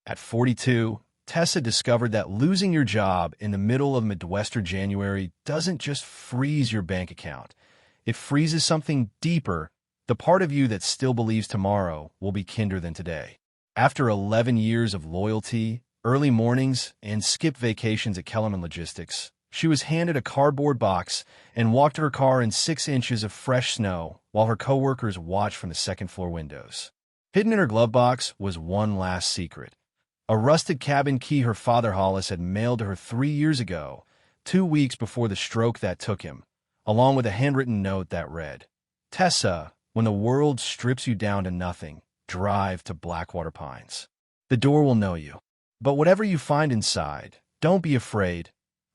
At 42, Tessa discovered that losing your job in the middle of Midwestern January doesn't just freeze your bank account. It freezes something deeper, the part of you that still believes tomorrow will be kinder than today. After 11 years of loyalty, early mornings, and skipped vacations at Kellerman Logistics, she was handed a cardboard box and walked to her car in 6 inches of fresh snow while her coworkers watched from the second-floor windows. Hidden in her glove box was one last secret. A rusted cabin key her father Hollis had mailed to her 3 years ago, 2 weeks before the stroke that took him, along with a handwritten note that read, "Tessa, when the world strips you down to nothing, drive to Blackwater Pines. The door will know you. But whatever you find inside, don't be afraid.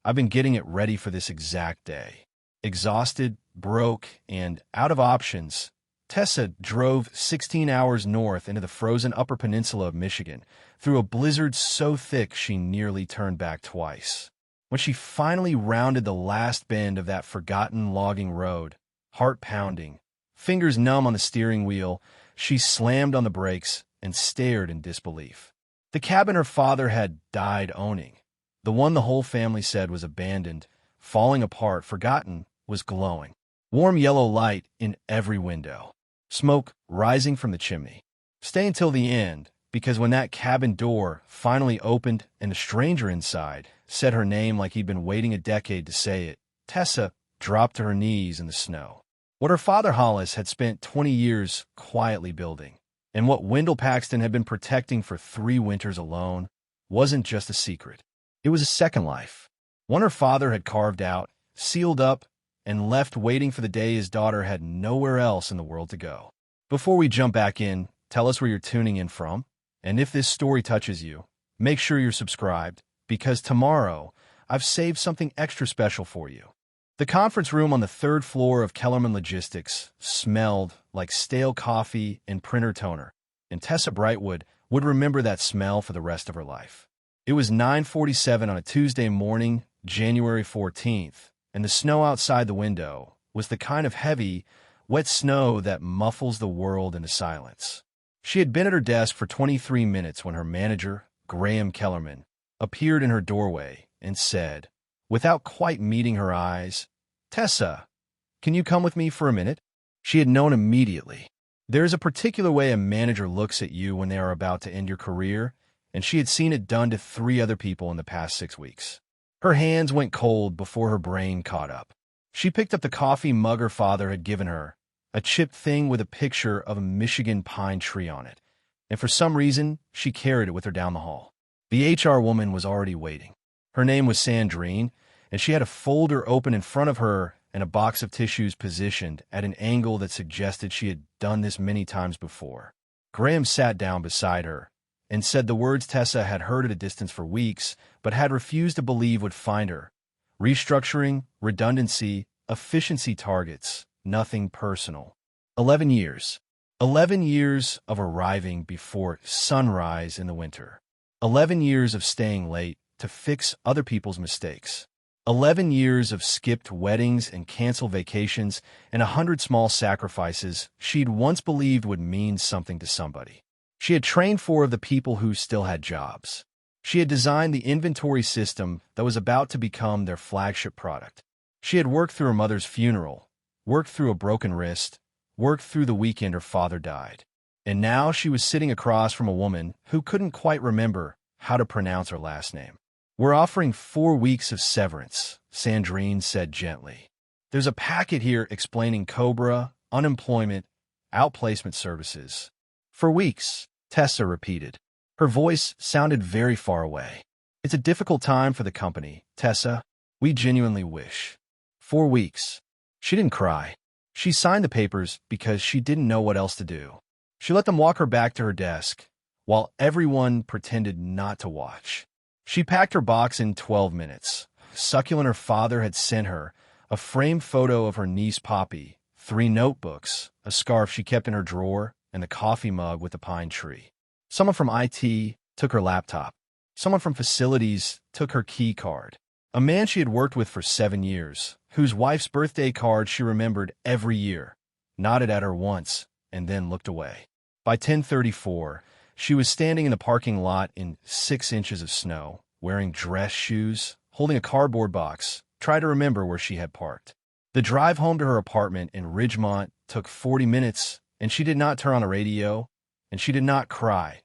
I've been getting it ready for this exact day." Exhausted, broke, and out of options, Tessa drove 16 hours north into the frozen Upper Peninsula of Michigan, through a blizzard so thick she nearly turned back twice. When she finally rounded the last bend of that forgotten logging road, heart pounding, fingers numb on the steering wheel, she slammed on the brakes and stared in disbelief. The cabin her father had died owning, the one the whole family said was abandoned, falling apart, forgotten, was glowing. Warm yellow light in every window. Smoke rising from the chimney. Stay until the end, because when that cabin door finally opened and a stranger inside said her name like he'd been waiting a decade to say it, Tessa dropped to her knees in the snow. What her father Hollis had spent 20 years quietly building, and what Wendell Paxton had been protecting for 3 winters alone, wasn't just a secret. It was a second life. One her father had carved out, sealed up, and left waiting for the day his daughter had nowhere else in the world to go. Before we jump back in, tell us where you're tuning in from, and if this story touches you, make sure you're subscribed, because tomorrow I've saved something extra special for you. The conference room on the 3rd floor of Kellerman Logistics smelled like stale coffee and printer toner, and Tessa Brightwood would remember that smell for the rest of her life. It was 9:47 on a Tuesday morning, January 14th, and the snow outside the window was the kind of heavy, wet snow that muffles the world into silence. She had been at her desk for 23 minutes when her manager, Graham Kellerman, appeared in her doorway and said, without quite meeting her eyes, "Tessa, can you come with me for a minute?" She had known immediately. There is a particular way a manager looks at you when they are about to end your career, and she had seen it done to 3 other people in the past 6 weeks. Her hands went cold before her brain caught up. She picked up the coffee mug her father had given her, a chipped thing with a picture of a Michigan pine tree on it, and for some reason, she carried it with her down the hall. The HR woman was already waiting. Her name was Sandrine, and she had a folder open in front of her and a box of tissues positioned at an angle that suggested she had done this many times before. Graham sat down beside her and said the words Tessa had heard at a distance for weeks, but had refused to believe would find her. Restructuring, redundancy, efficiency targets, nothing personal. 11 years. 11 years of arriving before sunrise in the winter. 11 years of staying late to fix other people's mistakes. 11 years of skipped weddings and canceled vacations and 100 small sacrifices she'd once believed would mean something to somebody. She had trained 4 of the people who still had jobs. She had designed the inventory system that was about to become their flagship product. She had worked through her mother's funeral, worked through a broken wrist, worked through the weekend her father died. And now she was sitting across from a woman who couldn't quite remember how to pronounce her last name. "We're offering 4 weeks of severance," Sandrine said gently. "There's a packet here explaining COBRA, unemployment, outplacement services." "4 weeks," Tessa repeated. Her voice sounded very far away. "It's a difficult time for the company, Tessa. We genuinely wish." 4 weeks. She didn't cry. She signed the papers because she didn't know what else to do. She let them walk her back to her desk, while everyone pretended not to watch. She packed her box in 12 minutes. Succulent her father had sent her, a framed photo of her niece Poppy, 3 notebooks, a scarf she kept in her drawer, and the coffee mug with the pine tree. Someone from IT took her laptop. Someone from facilities took her key card. A man she had worked with for 7 years, whose wife's birthday card she remembered every year, nodded at her once and then looked away. By 10:34, She was standing in the parking lot in 6 inches of snow, wearing dress shoes, holding a cardboard box, trying to remember where she had parked. The drive home to her apartment in Ridgemont took 40 minutes, and she did not turn on the radio, and she did not cry,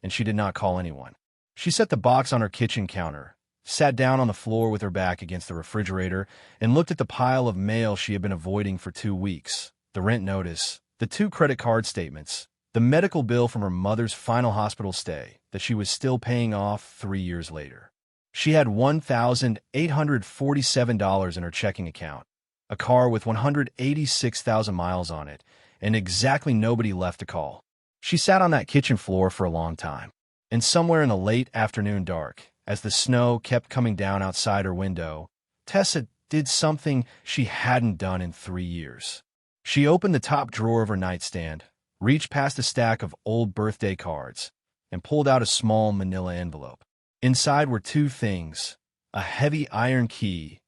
and she did not call anyone. She set the box on her kitchen counter, sat down on the floor with her back against the refrigerator, and looked at the pile of mail she had been avoiding for 2 weeks, the rent notice, the 2 credit card statements, the medical bill from her mother's final hospital stay that she was still paying off 3 years later. She had $1,847 in her checking account, a car with 186,000 miles on it, and exactly nobody left to call. She sat on that kitchen floor for a long time, and somewhere in the late afternoon dark, as the snow kept coming down outside her window, Tessa did something she hadn't done in 3 years. She opened the top drawer of her nightstand, reached past a stack of old birthday cards, and pulled out a small manila envelope. Inside were 2 things: a heavy iron key,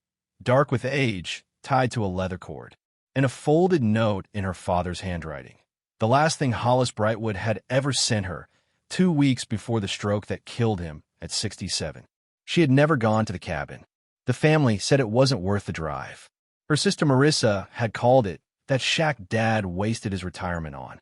dark with age, tied to a leather cord, and a folded note in her father's handwriting. The last thing Hollis Brightwood had ever sent her, 2 weeks before the stroke that killed him at 67. She had never gone to the cabin. The family said it wasn't worth the drive. Her sister Marissa had called it that shack Dad wasted his retirement on.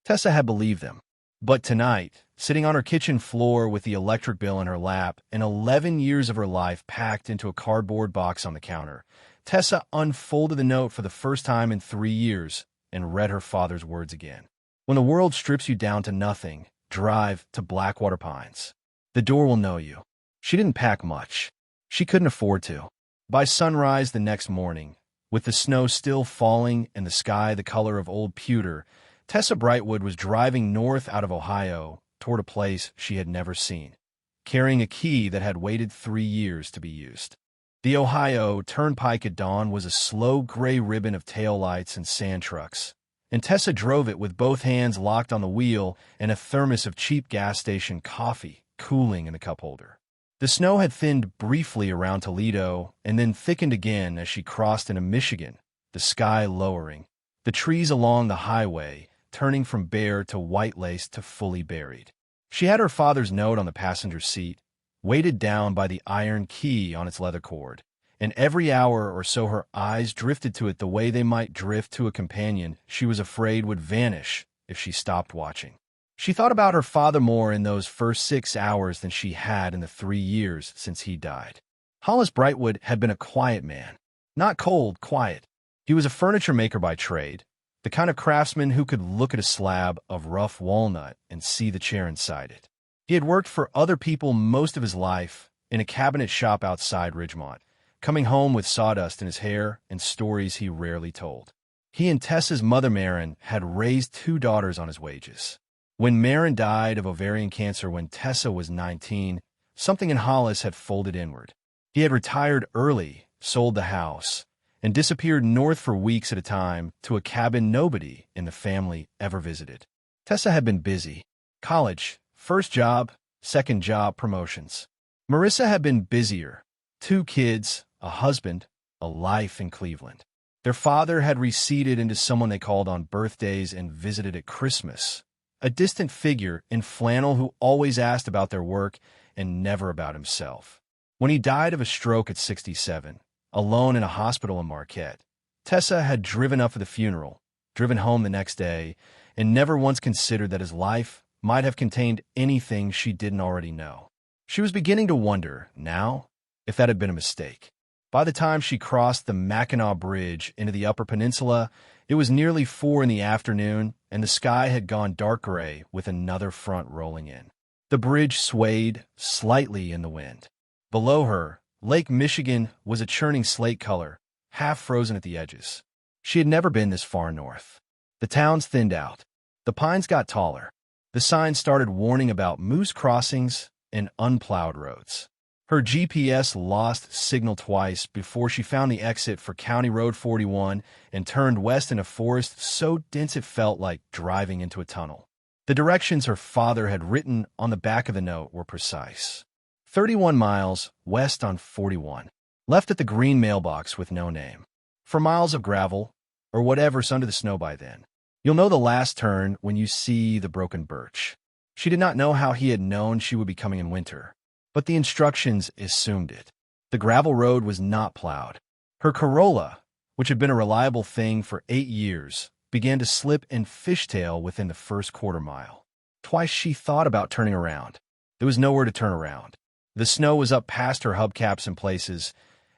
Tessa had believed them. But tonight, sitting on her kitchen floor with the electric bill in her lap and 11 years of her life packed into a cardboard box on the counter, Tessa unfolded the note for the first time in 3 years and read her father's words again. When the world strips you down to nothing, drive to Blackwater Pines. The door will know you. She didn't pack much. She couldn't afford to. By sunrise the next morning, with the snow still falling and the sky the color of old pewter, Tessa Brightwood was driving north out of Ohio toward a place she had never seen, carrying a key that had waited 3 years to be used. The Ohio Turnpike at dawn was a slow gray ribbon of taillights and sand trucks, and Tessa drove it with both hands locked on the wheel and a thermos of cheap gas station coffee cooling in the cup holder. The snow had thinned briefly around Toledo and then thickened again as she crossed into Michigan, the sky lowering, the trees along the highway turning from bare to white-laced to fully buried. She had her father's note on the passenger seat, weighted down by the iron key on its leather cord, and every hour or so her eyes drifted to it the way they might drift to a companion she was afraid would vanish if she stopped watching. She thought about her father more in those first 6 hours than she had in the 3 years since he died. Hollis Brightwood had been a quiet man. Not cold, quiet. He was a furniture maker by trade, the kind of craftsman who could look at a slab of rough walnut and see the chair inside it. He had worked for other people most of his life in a cabinet shop outside Ridgemont, coming home with sawdust in his hair and stories he rarely told. He and Tessa's mother, Maren, had raised 2 daughters on his wages. When Maren died of ovarian cancer when Tessa was 19, something in Hollis had folded inward. He had retired early, sold the house, and disappeared north for weeks at a time to a cabin nobody in the family ever visited. Tessa had been busy. College, first job, second job, promotions. Marissa had been busier. 2 kids, a husband, a life in Cleveland. Their father had receded into someone they called on birthdays and visited at Christmas, a distant figure in flannel who always asked about their work and never about himself. When he died of a stroke at 67, alone in a hospital in Marquette, Tessa had driven up for the funeral, driven home the next day, and never once considered that his life might have contained anything she didn't already know. She was beginning to wonder, now, if that had been a mistake. By the time she crossed the Mackinac Bridge into the Upper Peninsula, it was nearly 4 in the afternoon, and the sky had gone dark gray with another front rolling in. The bridge swayed slightly in the wind. Below her, Lake Michigan was a churning slate color, half frozen at the edges. She had never been this far north. The towns thinned out. The pines got taller. The signs started warning about moose crossings and unplowed roads. Her GPS lost signal twice before she found the exit for County Road 41 and turned west in a forest so dense it felt like driving into a tunnel. The directions her father had written on the back of the note were precise. 31 miles west on 41, left at the green mailbox with no name. For miles of gravel, or whatever's under the snow by then. You'll know the last turn when you see the broken birch. She did not know how he had known she would be coming in winter, but the instructions assumed it. The gravel road was not plowed. Her Corolla, which had been a reliable thing for 8 years, began to slip and fishtail within the first quarter mile. Twice she thought about turning around. There was nowhere to turn around. The snow was up past her hubcaps in places,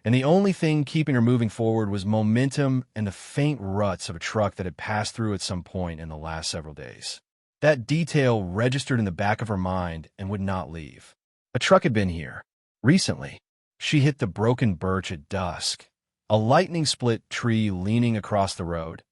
and the only thing keeping her moving forward was momentum and the faint ruts of a truck that had passed through at some point in the last several days. That detail registered in the back of her mind and would not leave. A truck had been here. Recently, she hit the broken birch at dusk, a lightning-split tree leaning across the road,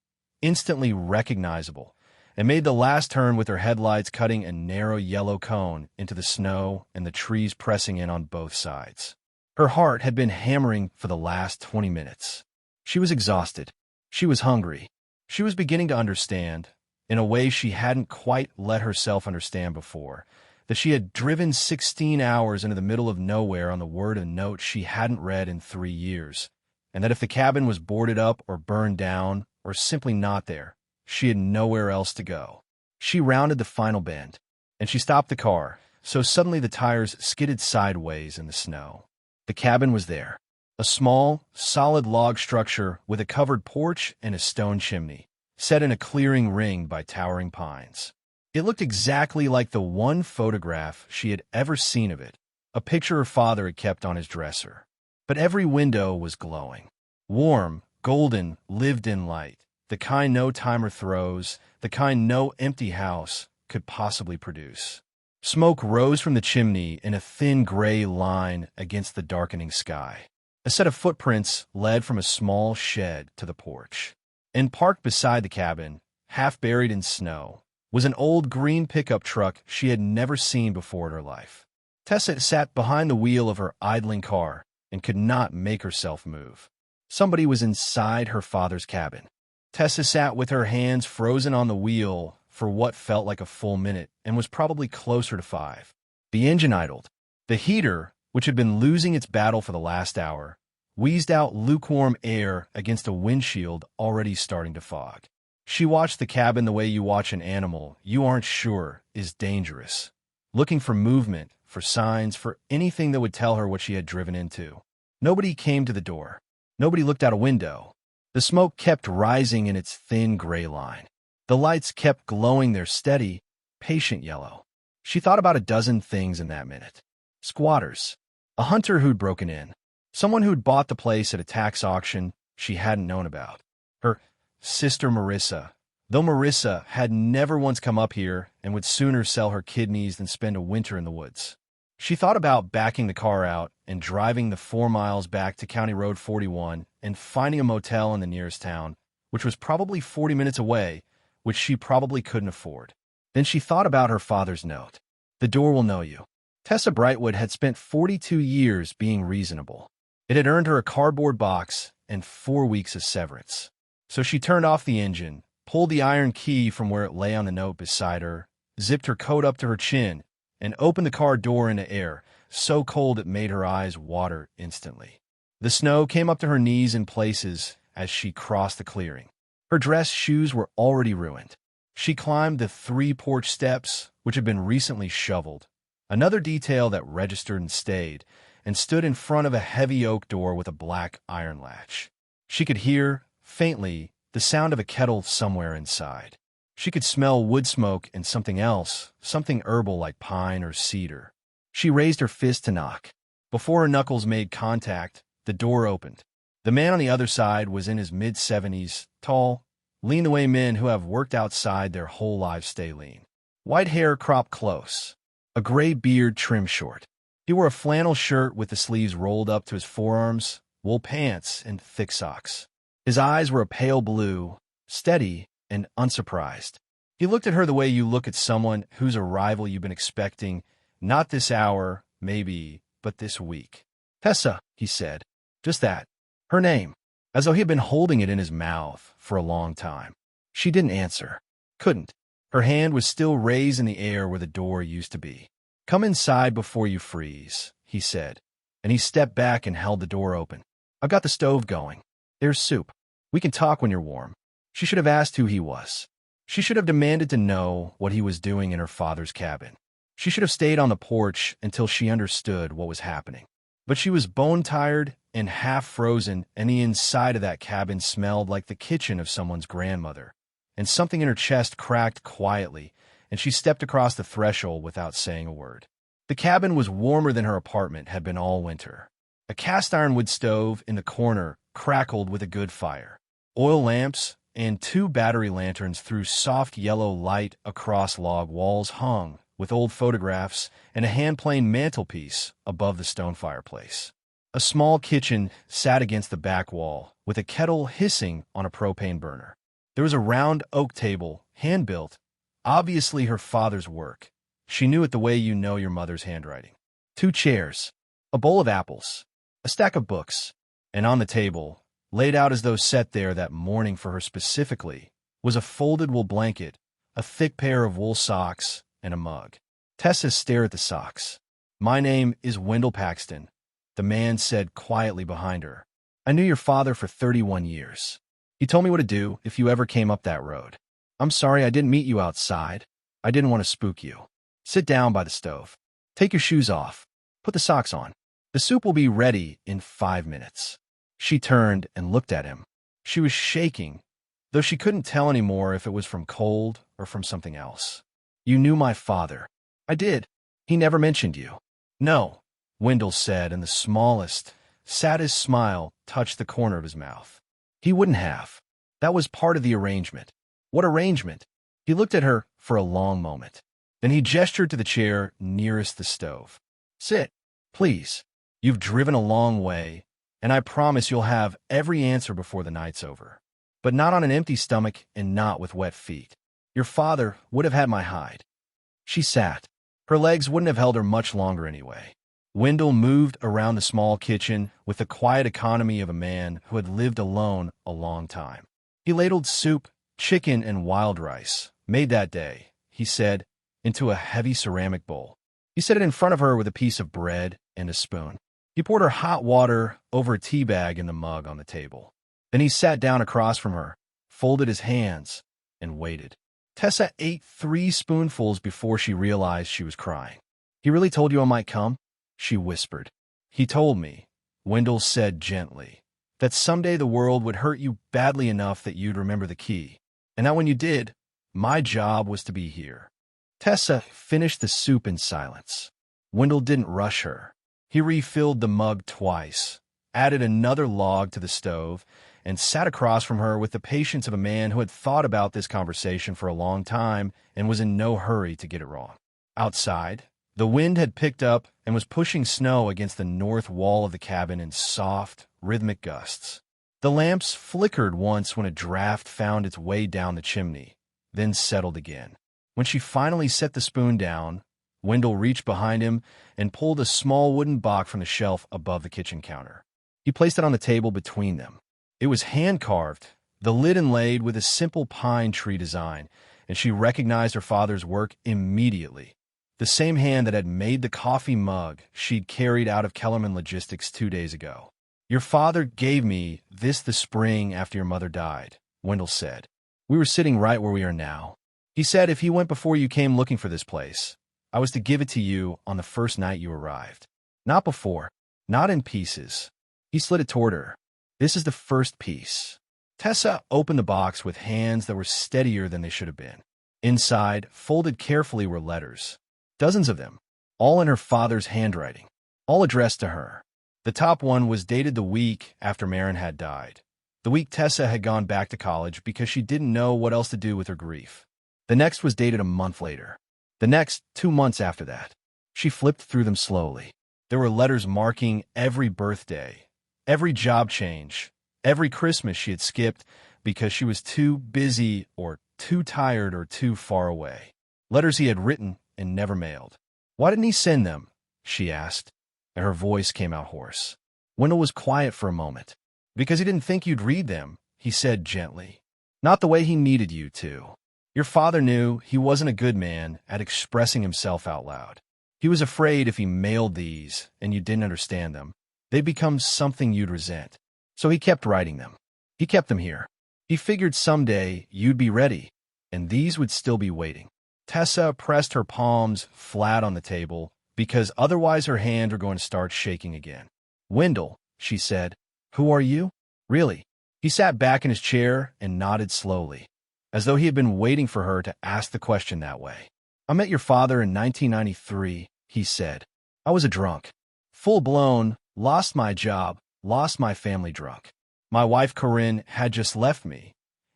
instantly recognizable, and made the last turn with her headlights cutting a narrow yellow cone into the snow and the trees pressing in on both sides. Her heart had been hammering for the last 20 minutes. She was exhausted. She was hungry. She was beginning to understand, in a way she hadn't quite let herself understand before, that she had driven 16 hours into the middle of nowhere on the word of note she hadn't read in 3 years, and that if the cabin was boarded up or burned down or simply not there, she had nowhere else to go. She rounded the final bend, and she stopped the car, so suddenly the tires skidded sideways in the snow. The cabin was there, a small, solid log structure with a covered porch and a stone chimney, set in a clearing ringed by towering pines. It looked exactly like the one photograph she had ever seen of it, a picture her father had kept on his dresser. But every window was glowing. Warm, golden, lived-in light, the kind no timer throws, the kind no empty house could possibly produce. Smoke rose from the chimney in a thin gray line against the darkening sky. A set of footprints led from a small shed to the porch. And parked beside the cabin, half buried in snow, was an old green pickup truck she had never seen before in her life. Tessa sat behind the wheel of her idling car and could not make herself move. Somebody was inside her father's cabin. Tessa sat with her hands frozen on the wheel for what felt like a full minute and was probably closer to 5. The engine idled. The heater, which had been losing its battle for the last hour, wheezed out lukewarm air against a windshield already starting to fog. She watched the cabin the way you watch an animal you aren't sure is dangerous, looking for movement, for signs, for anything that would tell her what she had driven into. Nobody came to the door. Nobody looked out a window. The smoke kept rising in its thin gray line. The lights kept glowing their steady, patient yellow. She thought about a dozen things in that minute. Squatters. A hunter who'd broken in. Someone who'd bought the place at a tax auction she hadn't known about. Her sister Marissa. Though Marissa had never once come up here and would sooner sell her kidneys than spend a winter in the woods. She thought about backing the car out and driving the 4 miles back to County Road 41 and finding a motel in the nearest town, which was probably 40 minutes away, which she probably couldn't afford. Then she thought about her father's note. The door will know you. Tessa Brightwood had spent 42 years being reasonable. It had earned her a cardboard box and 4 weeks of severance. So she turned off the engine, pulled the iron key from where it lay on the note beside her, zipped her coat up to her chin, and opened the car door into air, so cold it made her eyes water instantly. The snow came up to her knees in places as she crossed the clearing. Her dress shoes were already ruined. She climbed the 3 porch steps, which had been recently shoveled, another detail that registered and stayed, and stood in front of a heavy oak door with a black iron latch. She could hear, faintly, the sound of a kettle somewhere inside. She could smell wood smoke and something else, something herbal like pine or cedar. She raised her fist to knock. Before her knuckles made contact, the door opened. The man on the other side was in his mid-70s, tall, lean the way men who have worked outside their whole lives stay lean. White hair cropped close, a gray beard trimmed short. He wore a flannel shirt with the sleeves rolled up to his forearms, wool pants, and thick socks. His eyes were a pale blue, steady and unsurprised. He looked at her the way you look at someone whose arrival you've been expecting, not this hour, maybe, but this week. Tessa, he said. Just that. Her name. As though he had been holding it in his mouth for a long time. She didn't answer. Couldn't. Her hand was still raised in the air where the door used to be. Come inside before you freeze, he said, and he stepped back and held the door open. I've got the stove going. There's soup. We can talk when you're warm. She should have asked who he was. She should have demanded to know what he was doing in her father's cabin. She should have stayed on the porch until she understood what was happening. But she was bone-tired and half-frozen, and the inside of that cabin smelled like the kitchen of someone's grandmother. And something in her chest cracked quietly, and she stepped across the threshold without saying a word. The cabin was warmer than her apartment had been all winter. A cast-iron wood stove in the corner crackled with a good fire. Oil lamps and 2 battery lanterns threw soft yellow light across log walls hung with old photographs and a hand-planed mantelpiece above the stone fireplace. A small kitchen sat against the back wall, with a kettle hissing on a propane burner. There was a round oak table, hand-built, obviously her father's work. She knew it the way you know your mother's handwriting. 2 chairs, a bowl of apples, a stack of books, and on the table, laid out as though set there that morning for her specifically, was a folded wool blanket, a thick pair of wool socks, and a mug. Tessa stared at the socks. "My name is Wendell Paxton," the man said quietly behind her. "I knew your father for 31 years. He told me what to do if you ever came up that road. I'm sorry I didn't meet you outside. I didn't want to spook you. Sit down by the stove. Take your shoes off. Put the socks on. The soup will be ready in 5 minutes." She turned and looked at him. She was shaking, though she couldn't tell anymore if it was from cold or from something else. "You knew my father." "I did. He never mentioned you." "No," Wendell said, and the smallest, saddest smile touched the corner of his mouth. "He wouldn't have. That was part of the arrangement." "What arrangement?" He looked at her for a long moment. Then he gestured to the chair nearest the stove. "Sit, please. You've driven a long way, and I promise you'll have every answer before the night's over. But not on an empty stomach and not with wet feet. Your father would have had my hide." She sat. Her legs wouldn't have held her much longer anyway. Wendell moved around the small kitchen with the quiet economy of a man who had lived alone a long time. He ladled soup, chicken, and wild rice, made that day, he said, into a heavy ceramic bowl. He set it in front of her with a piece of bread and a spoon. He poured her hot water over a tea bag in the mug on the table. Then he sat down across from her, folded his hands, and waited. Tessa ate 3 spoonfuls before she realized she was crying. "He really told you I might come?" she whispered. "He told me," Wendell said gently, "that someday the world would hurt you badly enough that you'd remember the key. And that when you did, my job was to be here." Tessa finished the soup in silence. Wendell didn't rush her. He refilled the mug twice, added another log to the stove, and sat across from her with the patience of a man who had thought about this conversation for a long time and was in no hurry to get it wrong. Outside, the wind had picked up and was pushing snow against the north wall of the cabin in soft, rhythmic gusts. The lamps flickered once when a draft found its way down the chimney, then settled again. When she finally set the spoon down, Wendell reached behind him and pulled a small wooden box from the shelf above the kitchen counter. He placed it on the table between them. It was hand-carved, the lid inlaid with a simple pine tree design, and she recognized her father's work immediately. The same hand that had made the coffee mug she'd carried out of Kellerman Logistics 2 days ago. "Your father gave me this the spring after your mother died," Wendell said. "We were sitting right where we are now. He said if he went before you came looking for this place, I was to give it to you on the first night you arrived. Not before, not in pieces." He slid it toward her. "This is the first piece." Tessa opened the box with hands that were steadier than they should have been. Inside, folded carefully, were letters. Dozens of them, all in her father's handwriting, all addressed to her. The top one was dated the week after Marin had died, the week Tessa had gone back to college because she didn't know what else to do with her grief. The next was dated a month later. The next 2 months after that. She flipped through them slowly. There were letters marking every birthday, every job change, every Christmas she had skipped because she was too busy or too tired or too far away. Letters he had written and never mailed. "Why didn't he send them?" she asked, and her voice came out hoarse. Wendell was quiet for a moment. "Because he didn't think you'd read them," he said gently. "Not the way he needed you to. Your father knew he wasn't a good man at expressing himself out loud. He was afraid if he mailed these and you didn't understand them, they'd become something you'd resent. So he kept writing them. He kept them here. He figured someday you'd be ready, and these would still be waiting. Tessa pressed her palms flat on the table, because otherwise her hands were going to start shaking again. "Wendell," she said. "Who are you?" "Really?" He sat back in his chair and nodded slowly, as though he had been waiting for her to ask the question that way. "I met your father in 1993, he said. "I was a drunk. Full-blown, lost my job, lost my family drunk. My wife Corinne had just left me,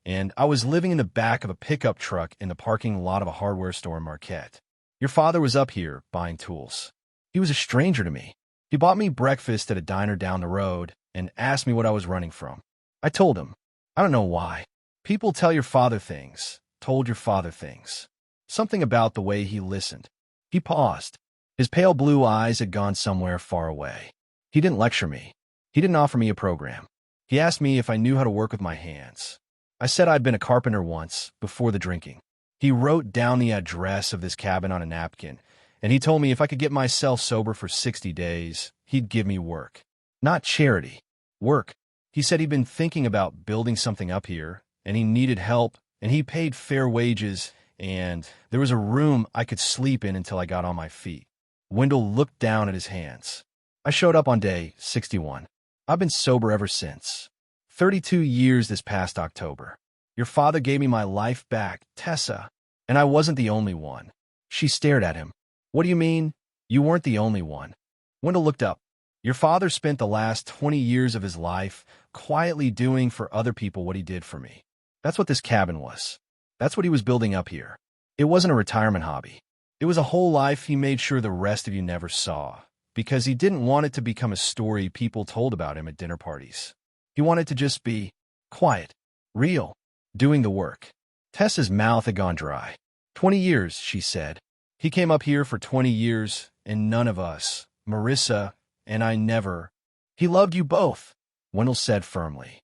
and I was living in the back of a pickup truck in the parking lot of a hardware store in Marquette. Your father was up here buying tools. He was a stranger to me. He bought me breakfast at a diner down the road and asked me what I was running from. I told him. I don't know why. People tell your father things, told your father things. Something about the way he listened." He paused. His pale blue eyes had gone somewhere far away. "He didn't lecture me. He didn't offer me a program. He asked me if I knew how to work with my hands. I said I'd been a carpenter once, before the drinking. He wrote down the address of this cabin on a napkin, and he told me if I could get myself sober for 60 days, he'd give me work. Not charity. Work. He said he'd been thinking about building something up here, and he needed help, and he paid fair wages, and there was a room I could sleep in until I got on my feet." Wendell looked down at his hands. "I showed up on day 61. I've been sober ever since. 32 years this past October. Your father gave me my life back, Tessa, and I wasn't the only one." She stared at him. "What do you mean? You weren't the only one." Wendell looked up. "Your father spent the last 20 years of his life quietly doing for other people what he did for me. That's what this cabin was. That's what he was building up here. It wasn't a retirement hobby. It was a whole life he made sure the rest of you never saw, because he didn't want it to become a story people told about him at dinner parties. He wanted to just be quiet, real, doing the work." Tessa's mouth had gone dry. 20 years, she said. "He came up here for 20 years, and none of us, Marissa and I never—" "He loved you both," Wendell said firmly.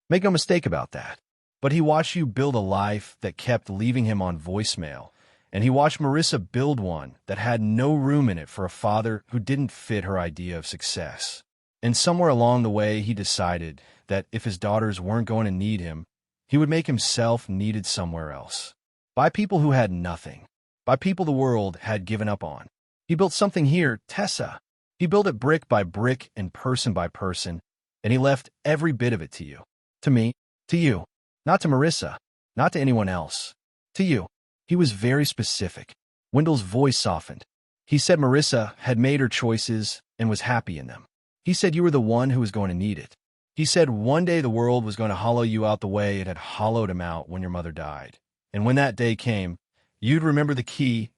"Make no mistake about that. But he watched you build a life that kept leaving him on voicemail, and he watched Marissa build one that had no room in it for a father who didn't fit her idea of success. And somewhere along the way, he decided that if his daughters weren't going to need him, he would make himself needed somewhere else. By people who had nothing. By people the world had given up on. He built something here, Tessa. He built it brick by brick and person by person, and he left every bit of it to you. To me. To you. Not to Marissa. Not to anyone else. To you." He was very specific. Wendell's voice softened. He said Marissa had made her choices and was happy in them. He said you were the one who was going to need it. He said one day the world was going to hollow you out the way it had hollowed him out when your mother died. And when that day came, you'd remember the key,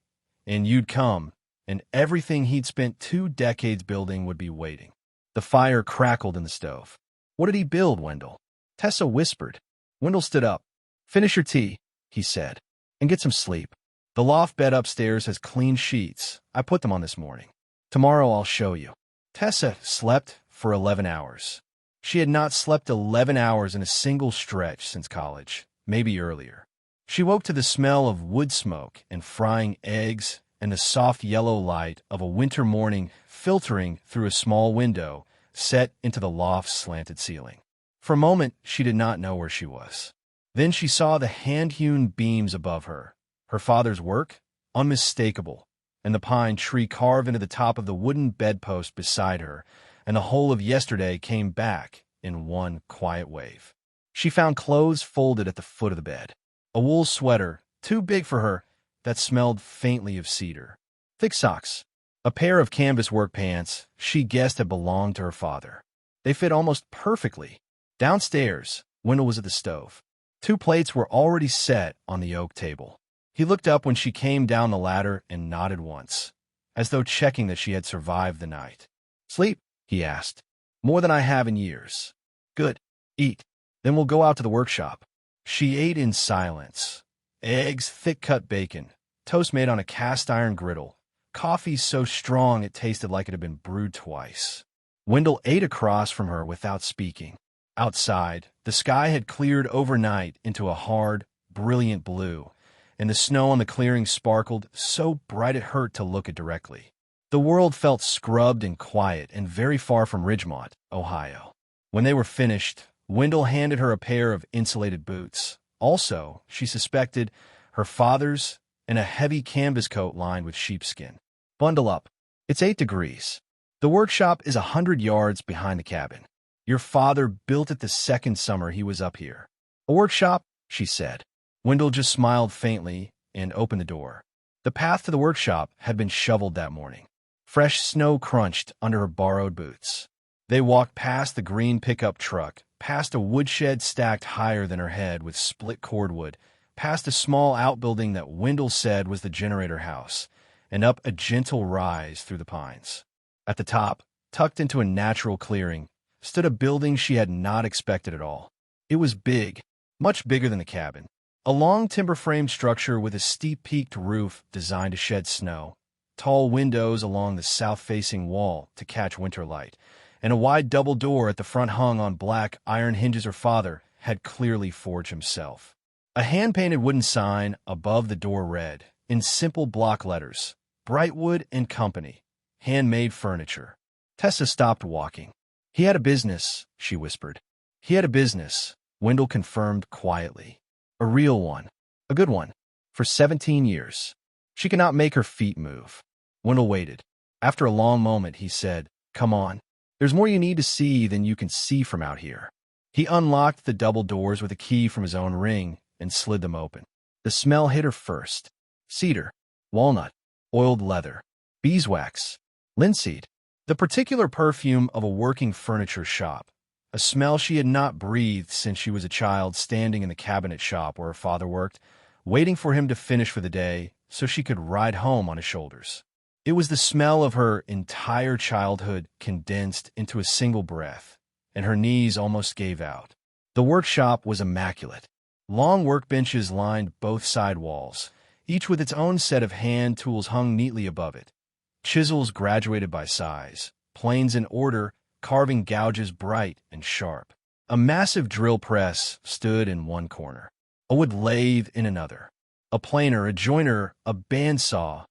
and you'd come, and everything he'd spent 2 decades building would be waiting. The fire crackled in the stove. "What did he build, Wendell?" Tessa whispered. Wendell stood up. "Finish your tea," he said, "and get some sleep. The loft bed upstairs has clean sheets. I put them on this morning. Tomorrow I'll show you." Tessa slept for 11 hours. She had not slept 11 hours in a single stretch since college, maybe earlier. She woke to the smell of wood smoke and frying eggs and the soft yellow light of a winter morning filtering through a small window set into the loft's slanted ceiling. For a moment, she did not know where she was. Then she saw the hand-hewn beams above her, her father's work, unmistakable, and the pine tree carved into the top of the wooden bedpost beside her, and the whole of yesterday came back in one quiet wave. She found clothes folded at the foot of the bed. A wool sweater, too big for her, that smelled faintly of cedar. Thick socks. A pair of canvas work pants she guessed had belonged to her father. They fit almost perfectly. Downstairs, Wendell was at the stove. 2 plates were already set on the oak table. He looked up when she came down the ladder and nodded once, as though checking that she had survived the night. "Sleep?" he asked. "More than I have in years." "Good. Eat. Then we'll go out to the workshop." She ate in silence. Eggs, thick-cut bacon, toast made on a cast-iron griddle, coffee so strong it tasted like it had been brewed twice. Wendell ate across from her without speaking. Outside, the sky had cleared overnight into a hard, brilliant blue, and the snow on the clearing sparkled so bright it hurt to look at directly. The world felt scrubbed and quiet and very far from Ridgemont, Ohio. When they were finished, Wendell handed her a pair of insulated boots, also, she suspected, her father's, in a heavy canvas coat lined with sheepskin. Bundle up. It's 8 degrees. The workshop is 100 yards behind the cabin. Your father built it the second summer he was up here. A workshop, she said. Wendell just smiled faintly and opened the door. The path to the workshop had been shoveled that morning. Fresh snow crunched under her borrowed boots. They walked past the green pickup truck, past a woodshed stacked higher than her head with split cordwood, past a small outbuilding that Wendell said was the generator house, and up a gentle rise through the pines. At the top, tucked into a natural clearing, stood a building she had not expected at all. It was big, much bigger than the cabin. A long timber-framed structure with a steep-peaked roof designed to shed snow, tall windows along the south-facing wall to catch winter light, and a wide double door at the front hung on black iron hinges her father had clearly forged himself. A hand-painted wooden sign above the door read, in simple block letters, Brightwood and Company, handmade furniture. Tessa stopped walking. He had a business, she whispered. He had a business, Wendell confirmed quietly. A real one. A good one. For 17 years. She could not make her feet move. Wendell waited. After a long moment, he said, Come on. There's more you need to see than you can see from out here. He unlocked the double doors with a key from his own ring and slid them open. The smell hit her first. Cedar, walnut, oiled leather, beeswax, linseed, the particular perfume of a working furniture shop, a smell she had not breathed since she was a child standing in the cabinet shop where her father worked, waiting for him to finish for the day so she could ride home on his shoulders. It was the smell of her entire childhood condensed into a single breath, and her knees almost gave out. The workshop was immaculate. Long workbenches lined both side walls, each with its own set of hand tools hung neatly above it. Chisels graduated by size, planes in order, carving gouges bright and sharp. A massive drill press stood in one corner, a wood lathe in another, a planer, a joiner, a bandsaw,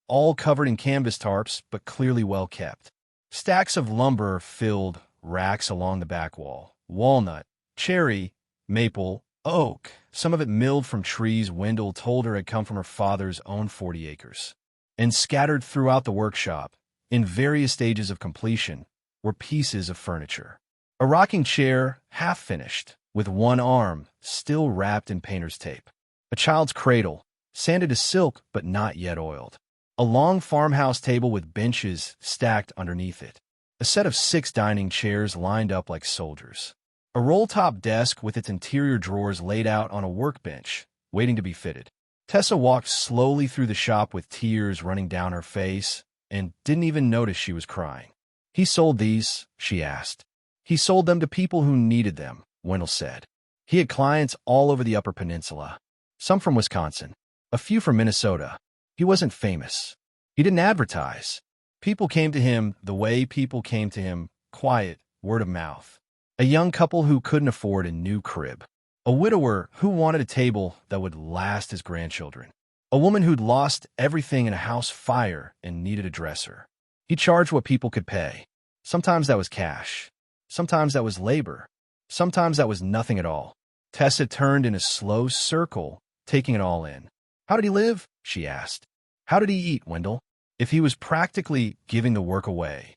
all covered in canvas tarps but clearly well kept. Stacks of lumber filled racks along the back wall, walnut, cherry, maple, oak, some of it milled from trees Wendell told her had come from her father's own 40 acres. And scattered throughout the workshop, in various stages of completion, were pieces of furniture. A rocking chair, half finished, with one arm still wrapped in painter's tape. A child's cradle, sanded to silk but not yet oiled. A long farmhouse table with benches stacked underneath it. A set of 6 dining chairs lined up like soldiers. A roll-top desk with its interior drawers laid out on a workbench, waiting to be fitted. Tessa walked slowly through the shop with tears running down her face and didn't even notice she was crying. He sold these, she asked. He sold them to people who needed them, Wendell said. He had clients all over the Upper Peninsula, some from Wisconsin, a few from Minnesota. He wasn't famous. He didn't advertise. People came to him the way people came to him, quiet, word of mouth. A young couple who couldn't afford a new crib. A widower who wanted a table that would last his grandchildren. A woman who'd lost everything in a house fire and needed a dresser. He charged what people could pay. Sometimes that was cash. Sometimes that was labor. Sometimes that was nothing at all. Tessa turned in a slow circle, taking it all in. How did he live? She asked. How did he eat, Wendell? If he was practically giving the work away.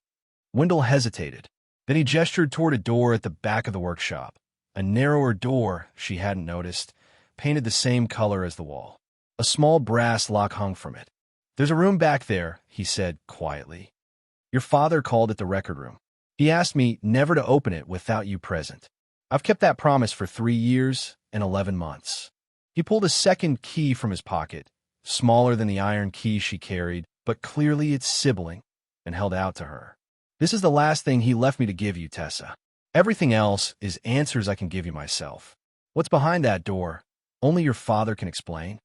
Wendell hesitated. Then he gestured toward a door at the back of the workshop. A narrower door, she hadn't noticed, painted the same color as the wall. A small brass lock hung from it. There's a room back there, he said quietly. Your father called it the record room. He asked me never to open it without you present. I've kept that promise for 3 years and 11 months. He pulled a second key from his pocket, smaller than the iron key she carried, but clearly its sibling, and held out to her. This is the last thing he left me to give you, Tessa. Everything else is answers I can give you myself. What's behind that door? Only your father can explain.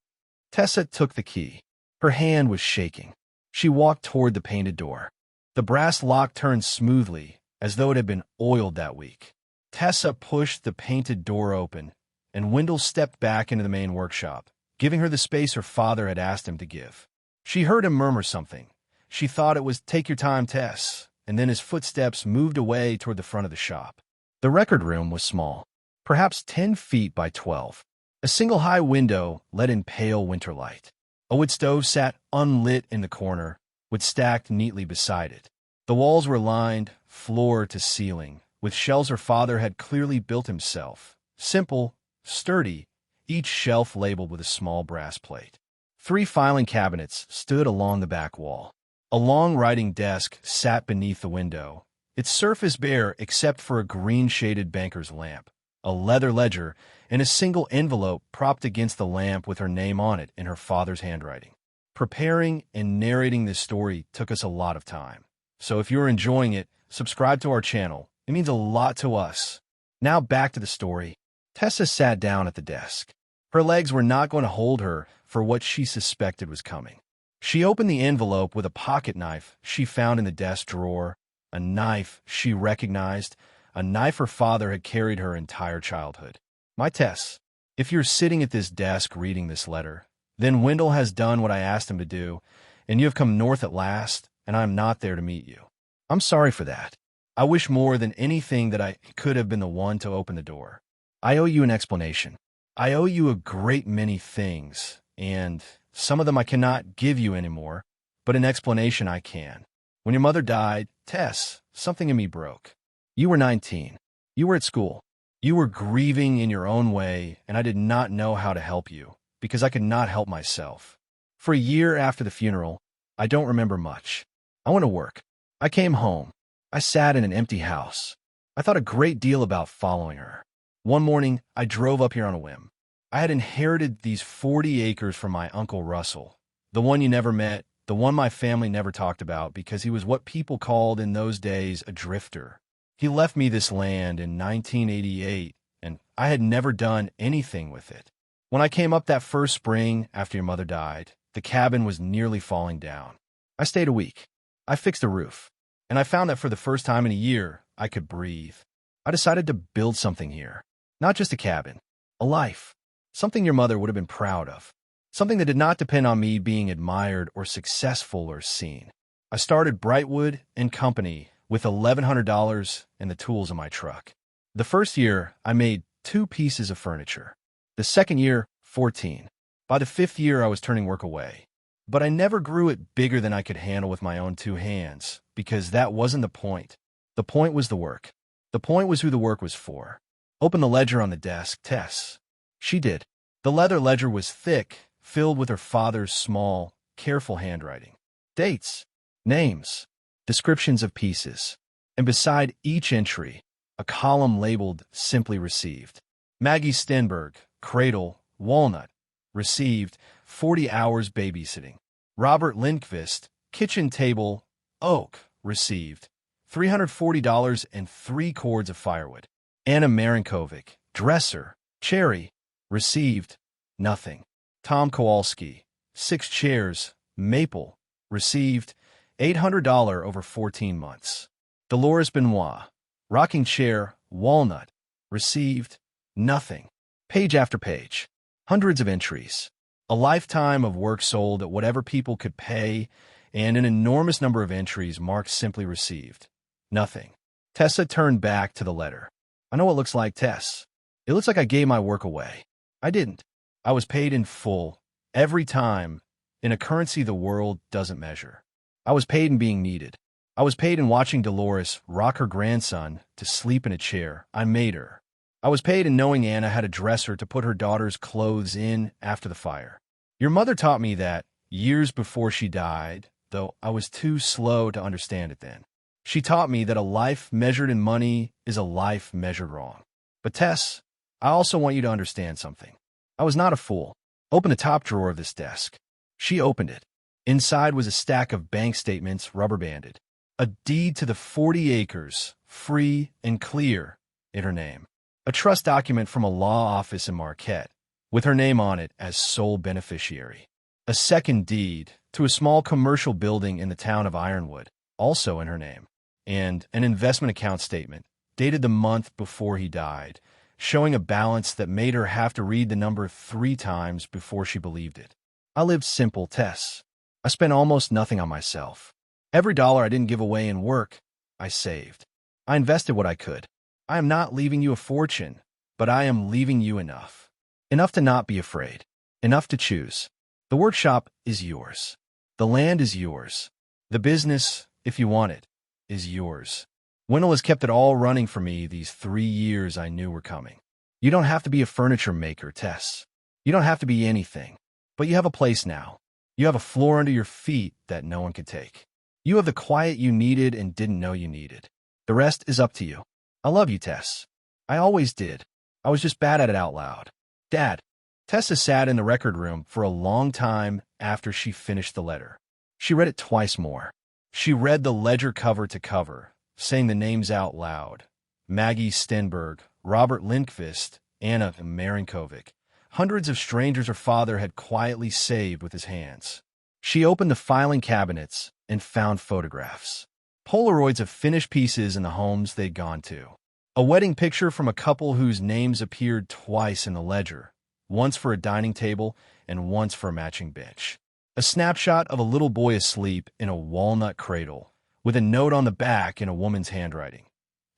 Tessa took the key. Her hand was shaking. She walked toward the painted door. The brass lock turned smoothly, as though it had been oiled that week. Tessa pushed the painted door open, and Wendell stepped back into the main workshop, giving her the space her father had asked him to give. She heard him murmur something. She thought it was, "Take your time, Tess," and then his footsteps moved away toward the front of the shop. The record room was small, perhaps 10 feet by 12. A single high window let in pale winter light. A wood stove sat unlit in the corner, with stacked neatly beside it. The walls were lined, floor to ceiling, with shelves her father had clearly built himself. Simple, sturdy, each shelf labeled with a small brass plate. 3 filing cabinets stood along the back wall. A long writing desk sat beneath the window, its surface bare except for a green-shaded banker's lamp, a leather ledger, and a single envelope propped against the lamp with her name on it in her father's handwriting. Preparing and narrating this story took us a lot of time. So if you're enjoying it, subscribe to our channel. It means a lot to us. Now back to the story. Tessa sat down at the desk. Her legs were not going to hold her for what she suspected was coming. She opened the envelope with a pocket knife she found in the desk drawer, a knife she recognized, a knife her father had carried her entire childhood. My Tess, if you're sitting at this desk reading this letter, then Wendell has done what I asked him to do, and you have come north at last, and I am not there to meet you. I'm sorry for that. I wish more than anything that I could have been the one to open the door. I owe you an explanation. I owe you a great many things, and some of them I cannot give you anymore, but an explanation I can. When your mother died, Tess, something in me broke. You were 19. You were at school. You were grieving in your own way, and I did not know how to help you, because I could not help myself. For a year after the funeral, I don't remember much. I went to work. I came home. I sat in an empty house. I thought a great deal about following her. One morning, I drove up here on a whim. I had inherited these 40 acres from my Uncle Russell, the one you never met, the one my family never talked about because he was what people called in those days a drifter. He left me this land in 1988, and I had never done anything with it. When I came up that first spring after your mother died, the cabin was nearly falling down. I stayed a week. I fixed the roof, and I found that for the first time in a year, I could breathe. I decided to build something here. Not just a cabin, a life. Something your mother would have been proud of. Something that did not depend on me being admired or successful or seen. I started Brightwood and Company with $1,100 and the tools in my truck. The first year, I made 2 pieces of furniture. The second year, 14. By the 5th year, I was turning work away. But I never grew it bigger than I could handle with my own 2 hands, because that wasn't the point. The point was the work. The point was who the work was for. Open the ledger on the desk, Tess. She did. The leather ledger was thick, filled with her father's small, careful handwriting. Dates, names, descriptions of pieces, and beside each entry, a column labeled Simply Received. Maggie Stenberg, Cradle, Walnut, received 40 hours babysitting. Robert Lindqvist, Kitchen Table, Oak, received $340 and 3 cords of firewood. Anna Marinkovic, Dresser, Cherry, received nothing. Tom Kowalski, 6 chairs, Maple, received $800 over 14 months. Dolores Benoit, Rocking Chair, Walnut, received nothing. Page after page, hundreds of entries. A lifetime of work sold at whatever people could pay, and an enormous number of entries marked Simply Received. Nothing. Tessa turned back to the letter. I know what it looks like, Tess. It looks like I gave my work away. I didn't. I was paid in full, every time, in a currency the world doesn't measure. I was paid in being needed. I was paid in watching Dolores rock her grandson to sleep in a chair. I made her. I was paid in knowing Anna had a dresser to put her daughter's clothes in after the fire. Your mother taught me that years before she died, though I was too slow to understand it then. She taught me that a life measured in money is a life measured wrong. But Tess, I also want you to understand something. I was not a fool. Open the top drawer of this desk. She opened it. Inside was a stack of bank statements rubber-banded. A deed to the 40 acres, free and clear, in her name. A trust document from a law office in Marquette, with her name on it as sole beneficiary. A second deed to a small commercial building in the town of Ironwood, also in her name. And an investment account statement, dated the month before he died, showing a balance that made her have to read the number 3 times before she believed it. I lived simple, Tess. I spent almost nothing on myself. Every dollar I didn't give away in work, I saved. I invested what I could. I am not leaving you a fortune, but I am leaving you enough. Enough to not be afraid. Enough to choose. The workshop is yours. The land is yours. The business, if you want it, is yours. Wendell has kept it all running for me these 3 years I knew were coming. You don't have to be a furniture maker, Tess. You don't have to be anything. But you have a place now. You have a floor under your feet that no one can take. You have the quiet you needed and didn't know you needed. The rest is up to you. I love you, Tess. I always did. I was just bad at it out loud. Dad. Tessa sat in the record room for a long time after she finished the letter. She read it twice more. She read the ledger cover to cover, saying the names out loud. Maggie Stenberg, Robert Lindqvist, Anna Marinkovic. Hundreds of strangers her father had quietly saved with his hands. She opened the filing cabinets and found photographs. Polaroids of finished pieces in the homes they'd gone to. A wedding picture from a couple whose names appeared twice in the ledger, once for a dining table and once for a matching bench. A snapshot of a little boy asleep in a walnut cradle, with a note on the back in a woman's handwriting.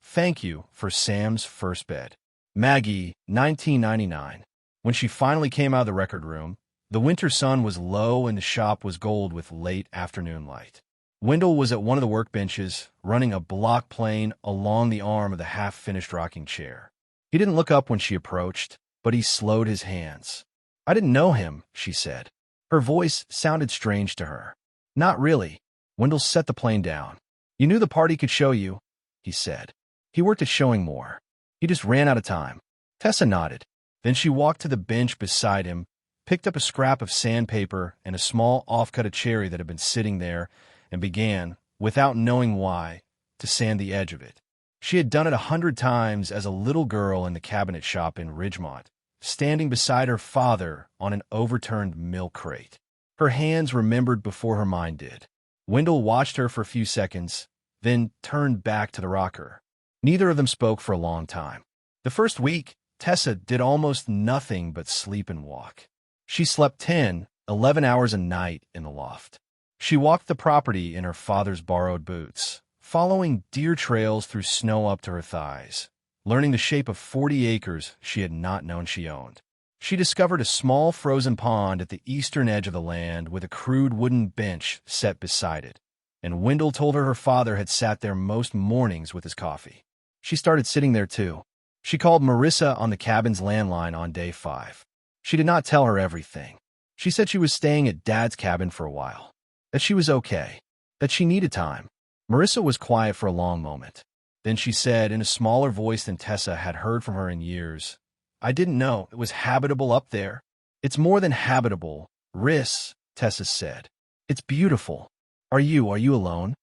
Thank you for Sam's first bed. Maggie, 1999. When she finally came out of the record room, the winter sun was low and the shop was gold with late afternoon light. Wendell was at one of the workbenches, running a block plane along the arm of the half-finished rocking chair. He didn't look up when she approached, but he slowed his hands. I didn't know him, she said. Her voice sounded strange to her. Not really. Wendell set the plane down. You knew the part he could show you, he said. He worked at showing more. He just ran out of time. Tessa nodded. Then she walked to the bench beside him, picked up a scrap of sandpaper and a small offcut of cherry that had been sitting there, and began, without knowing why, to sand the edge of it. She had done it 100 times as a little girl in the cabinet shop in Ridgemont, standing beside her father on an overturned milk crate. Her hands remembered before her mind did. Wendell watched her for a few seconds, then turned back to the rocker. Neither of them spoke for a long time. The first week, Tessa did almost nothing but sleep and walk. She slept 10, 11 hours a night in the loft. She walked the property in her father's borrowed boots, following deer trails through snow up to her thighs, learning the shape of 40 acres she had not known she owned. She discovered a small frozen pond at the eastern edge of the land with a crude wooden bench set beside it, and Wendell told her father had sat there most mornings with his coffee. She started sitting there too. She called Marissa on the cabin's landline on day 5. She did not tell her everything. She said she was staying at Dad's cabin for a while, that she was okay, that she needed time. Marissa was quiet for a long moment. Then she said, in a smaller voice than Tessa had heard from her in years, I didn't know it was habitable up there. It's more than habitable, Tessa said. It's beautiful. Are you alone?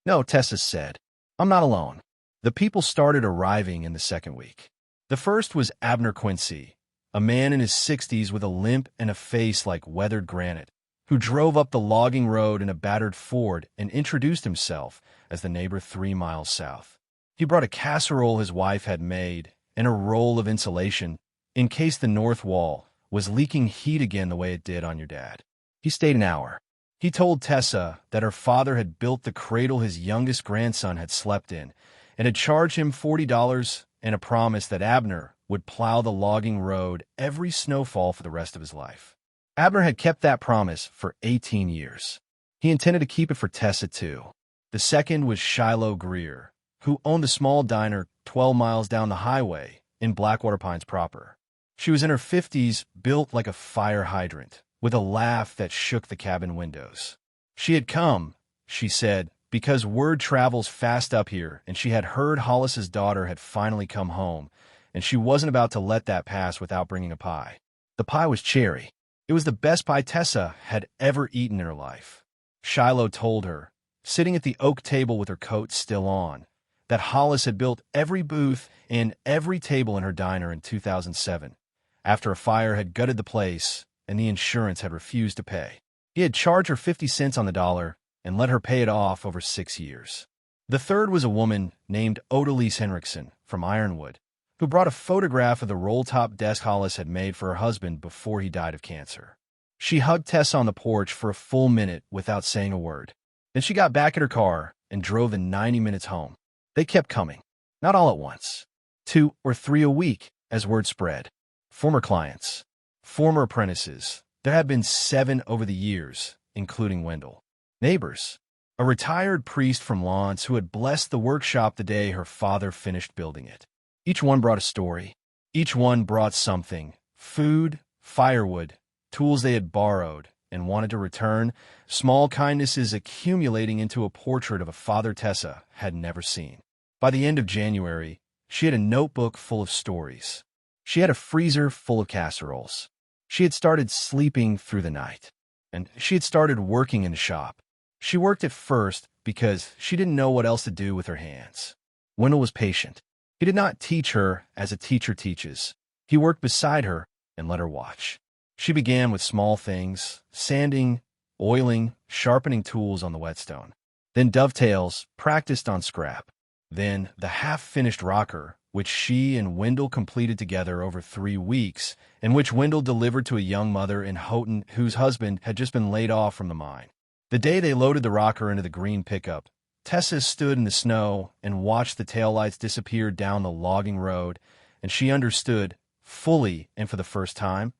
No, Tessa said. I'm not alone. The people started arriving in the second week. The first was Abner Quincy, a man in his 60s with a limp and a face like weathered granite, who drove up the logging road in a battered Ford and introduced himself as the neighbor 3 miles south. He brought a casserole his wife had made and a roll of insulation in case the north wall was leaking heat again the way it did on your dad. He stayed an hour. He told Tessa that her father had built the cradle his youngest grandson had slept in and had charged him $40 and a promise that Abner would plow the logging road every snowfall for the rest of his life. Abner had kept that promise for 18 years. He intended to keep it for Tessa, too. The second was Shiloh Greer, who owned a small diner 12 miles down the highway in Blackwater Pines proper. She was in her 50s, built like a fire hydrant, with a laugh that shook the cabin windows. She had come, she said, because word travels fast up here, and she had heard Hollis's daughter had finally come home, and she wasn't about to let that pass without bringing a pie. The pie was cherry. It was the best pie Tessa had ever eaten in her life. Shiloh told her, sitting at the oak table with her coat still on, that Hollis had built every booth and every table in her diner in 2007, after a fire had gutted the place and the insurance had refused to pay. He had charged her 50 cents on the dollar and let her pay it off over 6 years. The third was a woman named Odalise Henriksen from Ironwood, who brought a photograph of the roll-top desk Hollis had made for her husband before he died of cancer. She hugged Tessa on the porch for a full minute without saying a word. Then she got back in her car and drove the 90 minutes home. They kept coming, not all at once. 2 or 3 a week, as word spread. Former clients. Former apprentices. There had been 7 over the years, including Wendell. Neighbors. A retired priest from Lawrence who had blessed the workshop the day her father finished building it. Each one brought a story. Each one brought something. Food, firewood, tools they had borrowed and wanted to return, small kindnesses accumulating into a portrait of a father Tessa had never seen. By the end of January, she had a notebook full of stories. She had a freezer full of casseroles. She had started sleeping through the night. And she had started working in the shop. She worked at first because she didn't know what else to do with her hands. Wendell was patient. He did not teach her as a teacher teaches. He worked beside her and let her watch. She began with small things, sanding, oiling, sharpening tools on the whetstone. Then dovetails, practiced on scrap. Then the half-finished rocker, which she and Wendell completed together over 3 weeks, and which Wendell delivered to a young mother in Houghton whose husband had just been laid off from the mine. The day they loaded the rocker into the green pickup, Tessa stood in the snow and watched the taillights disappear down the logging road, and she understood, fully and for the first time,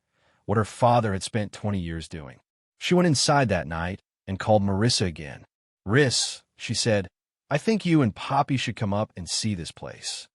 what her father had spent 20 years doing. She went inside that night and called Marissa again. "Riss," she said, "I think you and Poppy should come up and see this place."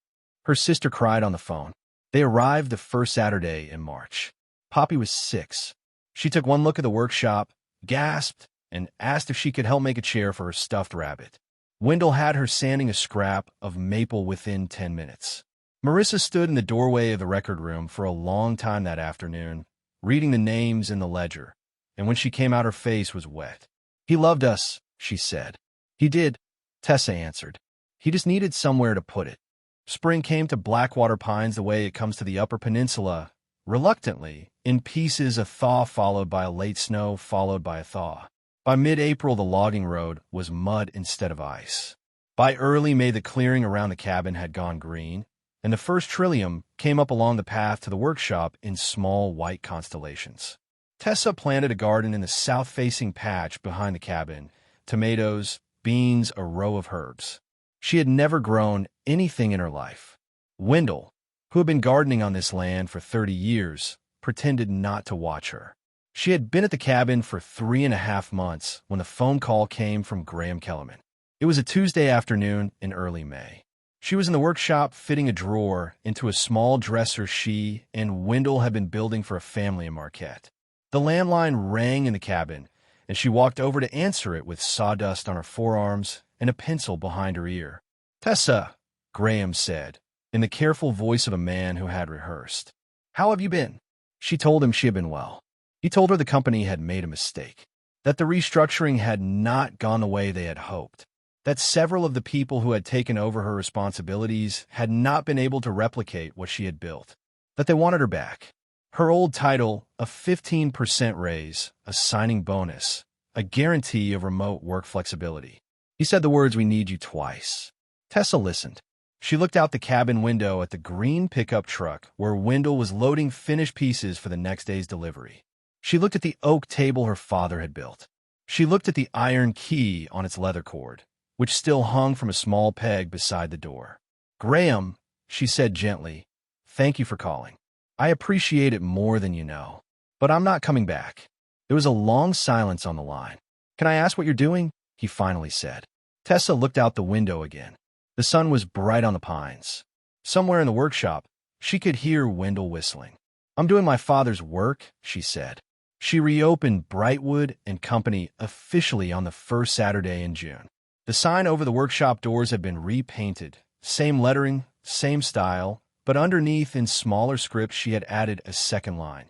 Her sister cried on the phone. They arrived the first Saturday in March. Poppy was 6. She took one look at the workshop, gasped, and asked if she could help make a chair for her stuffed rabbit. Wendell had her sanding a scrap of maple within 10 minutes. Marissa stood in the doorway of the record room for a long time that afternoon, reading the names in the ledger, and when she came out her face was wet. "He loved us," she said. "He did," Tessa answered. "He just needed somewhere to put it." Spring came to Blackwater Pines the way it comes to the Upper Peninsula, reluctantly, in pieces, a thaw followed by a late snow followed by a thaw. By mid-April, the logging road was mud instead of ice. By early May, the clearing around the cabin had gone green, and the first trillium came up along the path to the workshop in small white constellations. Tessa planted a garden in the south-facing patch behind the cabin, tomatoes, beans, a row of herbs. She had never grown anything in her life. Wendell, who had been gardening on this land for 30 years, pretended not to watch her. She had been at the cabin for 3.5 months when the phone call came from Graham Kellerman. It was a Tuesday afternoon in early May. She was in the workshop fitting a drawer into a small dresser she and Wendell had been building for a family in Marquette. The landline rang in the cabin, and she walked over to answer it with sawdust on her forearms and a pencil behind her ear. "Tessa," Graham said, in the careful voice of a man who had rehearsed. "How have you been?" She told him she had been well. He told her the company had made a mistake, that the restructuring had not gone the way they had hoped, that several of the people who had taken over her responsibilities had not been able to replicate what she had built, that they wanted her back. Her old title, a 15% raise, a signing bonus, a guarantee of remote work flexibility. He said the words, "We need you," twice. Tessa listened. She looked out the cabin window at the green pickup truck where Wendell was loading finished pieces for the next day's delivery. She looked at the oak table her father had built. She looked at the iron key on its leather cord, which still hung from a small peg beside the door. "Graham," she said gently, "thank you for calling. I appreciate it more than you know. But I'm not coming back." There was a long silence on the line. "Can I ask what you're doing?" he finally said. Tessa looked out the window again. The sun was bright on the pines. Somewhere in the workshop, she could hear Wendell whistling. "I'm doing my father's work," she said. She reopened Brightwood and Company officially on the first Saturday in June. The sign over the workshop doors had been repainted. Same lettering, same style, but underneath in smaller script she had added a second line.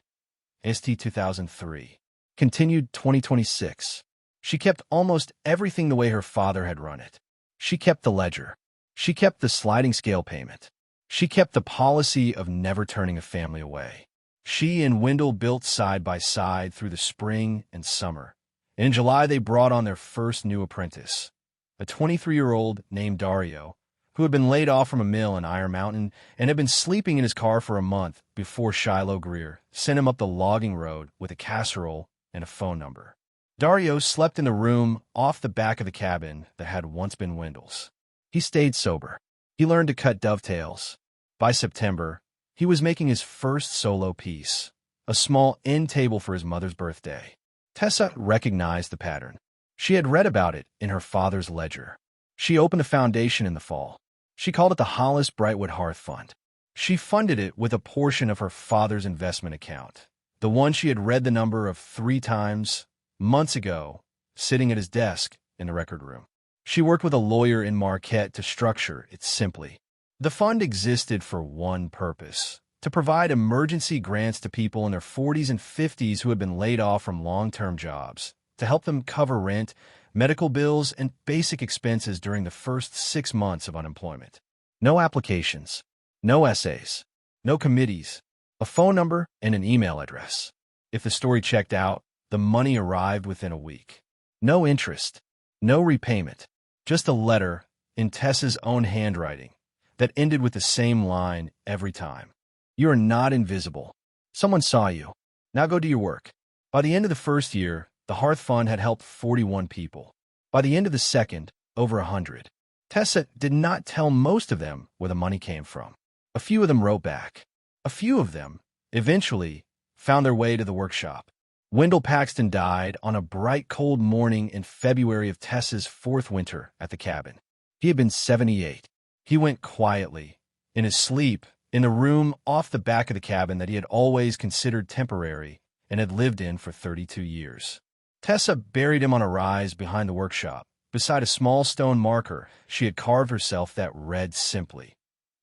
ST 2003. Continued 2026. She kept almost everything the way her father had run it. She kept the ledger. She kept the sliding scale payment. She kept the policy of never turning a family away. She and Wendell built side by side through the spring and summer. And in July, they brought on their first new apprentice, a 23-year-old named Dario, who had been laid off from a mill in Iron Mountain and had been sleeping in his car for a month before Shiloh Greer sent him up the logging road with a casserole and a phone number. Dario slept in the room off the back of the cabin that had once been Wendell's. He stayed sober. He learned to cut dovetails. By September, he was making his first solo piece, a small end table for his mother's birthday. Tessa recognized the pattern. She had read about it in her father's ledger. She opened a foundation in the fall. She called it the Hollis Brightwood Hearth Fund. She funded it with a portion of her father's investment account, the one she had read the number of 3 times months ago, sitting at his desk in the record room. She worked with a lawyer in Marquette to structure it simply. The fund existed for one purpose: to provide emergency grants to people in their 40s and 50s who had been laid off from long-term jobs, to help them cover rent, medical bills, and basic expenses during the first 6 months of unemployment. No applications, no essays, no committees, a phone number and an email address. If the story checked out, the money arrived within a week. No interest, no repayment, just a letter in Tessa's own handwriting that ended with the same line every time. You are not invisible. Someone saw you. Now go do your work. By the end of the first year, the Hearth Fund had helped 41 people. By the end of the second, over 100. Tessa did not tell most of them where the money came from. A few of them wrote back. A few of them, eventually, found their way to the workshop. Wendell Paxton died on a bright, cold morning in February of Tessa's 4th winter at the cabin. He had been 78. He went quietly, in his sleep, in the room off the back of the cabin that he had always considered temporary and had lived in for 32 years. Tessa buried him on a rise behind the workshop, beside a small stone marker she had carved herself that read simply,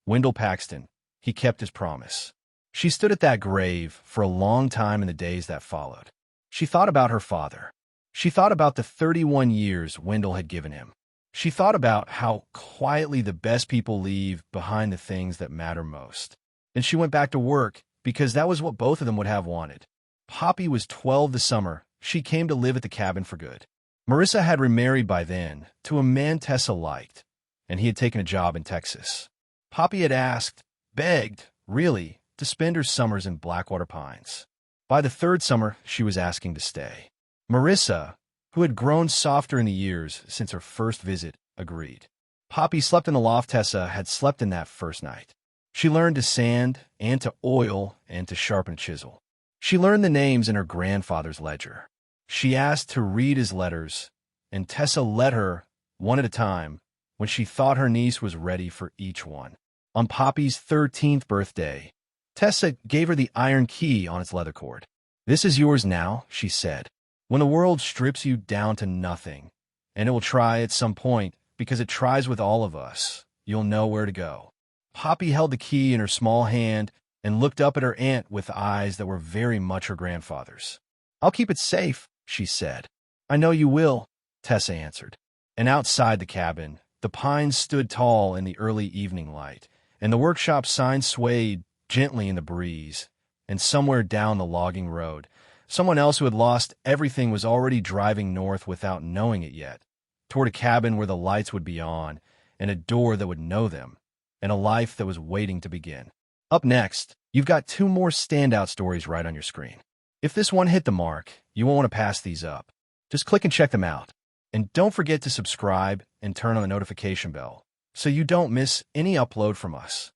"Wendell Paxton, he kept his promise." She stood at that grave for a long time in the days that followed. She thought about her father. She thought about the 31 years Wendell had given him. She thought about how quietly the best people leave behind the things that matter most. And she went back to work because that was what both of them would have wanted. Poppy was 12 this summer. She came to live at the cabin for good. Marissa had remarried by then to a man Tessa liked, and he had taken a job in Texas. Poppy had asked, begged, really, to spend her summers in Blackwater Pines. By the 3rd summer, she was asking to stay. Marissa, who had grown softer in the years since her first visit, agreed. Poppy slept in the loft Tessa had slept in that first night. She learned to sand and to oil and to sharpen a chisel. She learned the names in her grandfather's ledger. She asked to read his letters, and Tessa let her, one at a time, when she thought her niece was ready for each one. On Poppy's 13th birthday, Tessa gave her the iron key on its leather cord. "This is yours now," she said. "When the world strips you down to nothing, and it will try at some point, because it tries with all of us, you'll know where to go." Poppy held the key in her small hand and looked up at her aunt with eyes that were very much her grandfather's. "I'll keep it safe," she said. "I know you will," Tessa answered. And outside the cabin, the pines stood tall in the early evening light, and the workshop sign swayed gently in the breeze, and somewhere down the logging road, someone else who had lost everything was already driving north without knowing it yet, toward a cabin where the lights would be on, and a door that would know them, and a life that was waiting to begin. Up next, you've got 2 more standout stories right on your screen. If this one hit the mark, you won't want to pass these up. Just click and check them out. And don't forget to subscribe and turn on the notification bell so you don't miss any upload from us.